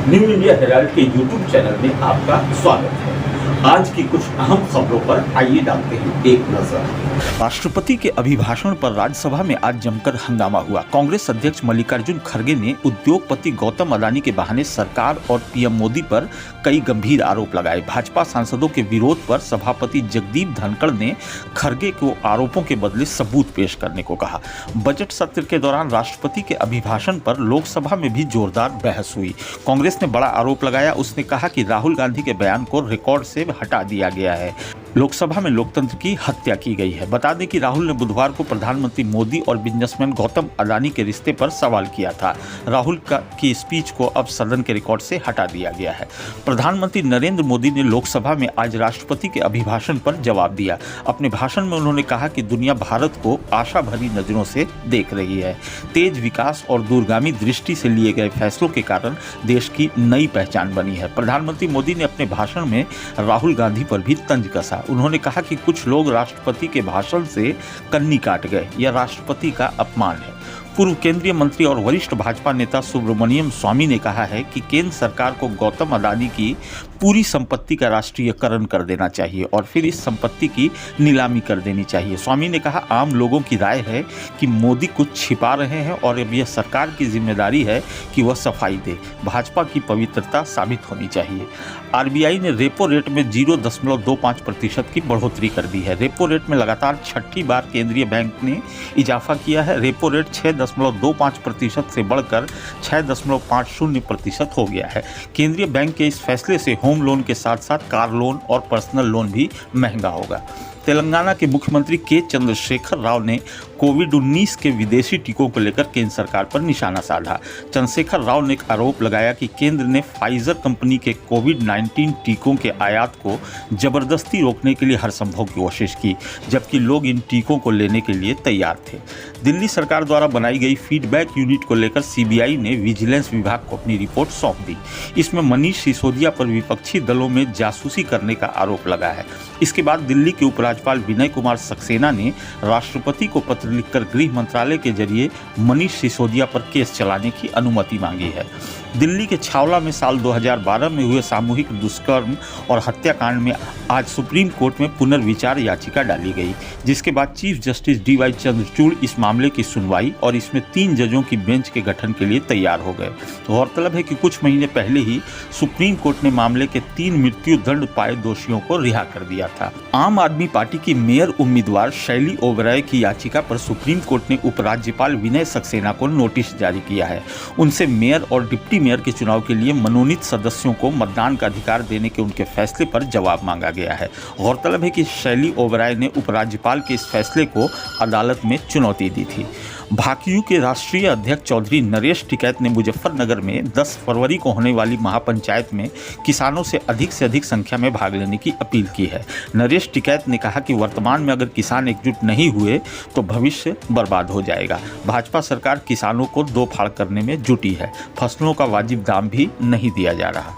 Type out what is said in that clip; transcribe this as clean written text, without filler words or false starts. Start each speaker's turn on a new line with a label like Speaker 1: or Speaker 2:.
Speaker 1: New India Herald के YouTube channel में आपका स्वागत है। आज की कुछ अहम खबरों पर आइए डालते हैं एक नजर। राष्ट्रपति के अभिभाषण पर राज्यसभा में आज जमकर हंगामा हुआ। कांग्रेस अध्यक्ष मल्लिकार्जुन खड़गे ने उद्योगपति गौतम अदानी के बहाने सरकार और पीएम मोदी पर कई गंभीर आरोप लगाए। भाजपा सांसदों के विरोध पर सभापति जगदीप धनखड़ ने खड़गे को आरोपों के बदले सबूत पेश करने को कहा। बजट सत्र के दौरान राष्ट्रपति के अभिभाषण पर लोकसभा में भी जोरदार बहस हुई। कांग्रेस ने बड़ा आरोप लगाया। उसने कहा कि राहुल गांधी के बयान को रिकॉर्ड से हटा दिया गया है। लोकसभा में लोकतंत्र की हत्या की गई है। बता दें कि राहुल ने बुधवार को प्रधानमंत्री मोदी और बिजनेसमैन गौतम अदानी के रिश्ते पर सवाल किया था। राहुल की स्पीच को अब सदन के रिकॉर्ड से हटा दिया गया है। प्रधानमंत्री नरेंद्र मोदी ने लोकसभा में आज राष्ट्रपति के अभिभाषण पर जवाब दिया। अपने भाषण में उन्होंने कहा कि दुनिया भारत को आशा भरी नजरों से देख रही है। तेज विकास और दूरगामी दृष्टि से लिए गए फैसलों के कारण देश की नई पहचान बनी है। प्रधानमंत्री मोदी ने अपने भाषण में राहुल गांधी पर भी तंज कसा। उन्होंने कहा कि कुछ लोग राष्ट्रपति के भाषण से कन्नी काट गए। यह राष्ट्रपति का अपमान है। पूर्व केंद्रीय मंत्री और वरिष्ठ भाजपा नेता सुब्रमण्यम स्वामी ने कहा है कि केंद्र सरकार को गौतम अदानी की पूरी संपत्ति का राष्ट्रीयकरण कर देना चाहिए और फिर इस संपत्ति की नीलामी कर देनी चाहिए। स्वामी ने कहा, आम लोगों की राय है कि मोदी कुछ छिपा रहे हैं और अब यह सरकार की जिम्मेदारी है कि वह सफाई दे। भाजपा की पवित्रता साबित होनी चाहिए। आरबीआई ने रेपो रेट में 0.25% की बढ़ोतरी कर दी है। रेपो रेट में लगातार छठी बार केंद्रीय बैंक ने इजाफा किया है। रेपो रेट 6.25% से बढ़कर 6.50% हो गया है। केंद्रीय बैंक के इस फैसले से होम लोन के साथ साथ कार लोन और पर्सनल लोन भी महंगा होगा। तेलंगाना के मुख्यमंत्री के चंद्रशेखर राव ने कोविड-19 के विदेशी टीकों को लेकर केंद्र सरकार पर निशाना साधा। चंद्रशेखर राव ने आरोप लगाया कि केंद्र ने फाइजर कंपनी के कोविड-19 टीकों के आयात को जबरदस्ती रोकने के लिए हर संभव कोशिश की, जबकि लोग इन टीकों को लेने के लिए तैयार थे। दिल्ली सरकार द्वारा बनाई गई फीडबैक यूनिट को लेकर सीबीआई ने विजिलेंस विभाग को अपनी रिपोर्ट सौंप दी। इसमें मनीष सिसोदिया पर विपक्षी दलों में जासूसी करने का आरोप लगा है। इसके बाद दिल्ली के उपराज्यपाल विनय कुमार सक्सेना ने राष्ट्रपति को पत्र लिखकर गृह मंत्रालय के जरिए मनीष सिसोदिया पर केस चलाने की अनुमति मांगी है। दिल्ली के छावला में साल 2012 में हुए सामूहिक दुष्कर्म और हत्याकांड में आज सुप्रीम कोर्ट में पुनर्विचार याचिका डाली गई, जिसके बाद चीफ जस्टिस डीवाई चंद्रचूड़ इस मामले की सुनवाई और इसमें 3 जजों की बेंच के गठन के लिए तैयार हो गए। गौरतलब है कि कुछ महीने पहले ही सुप्रीम कोर्ट ने मामले के 3 मृत्यु दंड पाए दोषियों को रिहा कर दिया था। आम आदमी पार्टी की मेयर उम्मीदवार शैली ओबराय की याचिका पर सुप्रीम कोर्ट ने उपराज्यपाल विनय सक्सेना को नोटिस जारी किया है। उनसे मेयर और डिप्टी मेयर के चुनाव के लिए मनोनीत सदस्यों को मतदान का अधिकार देने के उनके फैसले पर जवाब मांगा गया है। गौरतलब है कि शैली ओबराय ने उपराज्यपाल के इस फैसले को अदालत में चुनौती दी थी। भाकियू के राष्ट्रीय अध्यक्ष चौधरी नरेश टिकैत ने मुजफ्फरनगर में 10 फरवरी को होने वाली महापंचायत में किसानों से अधिक संख्या में भाग लेने की अपील की है। नरेश टिकैत ने कहा कि वर्तमान में अगर किसान एकजुट नहीं हुए तो भविष्य बर्बाद हो जाएगा। भाजपा सरकार किसानों को दो फाड़ करने में जुटी है। फसलों का वाजिब दाम भी नहीं दिया जा रहा।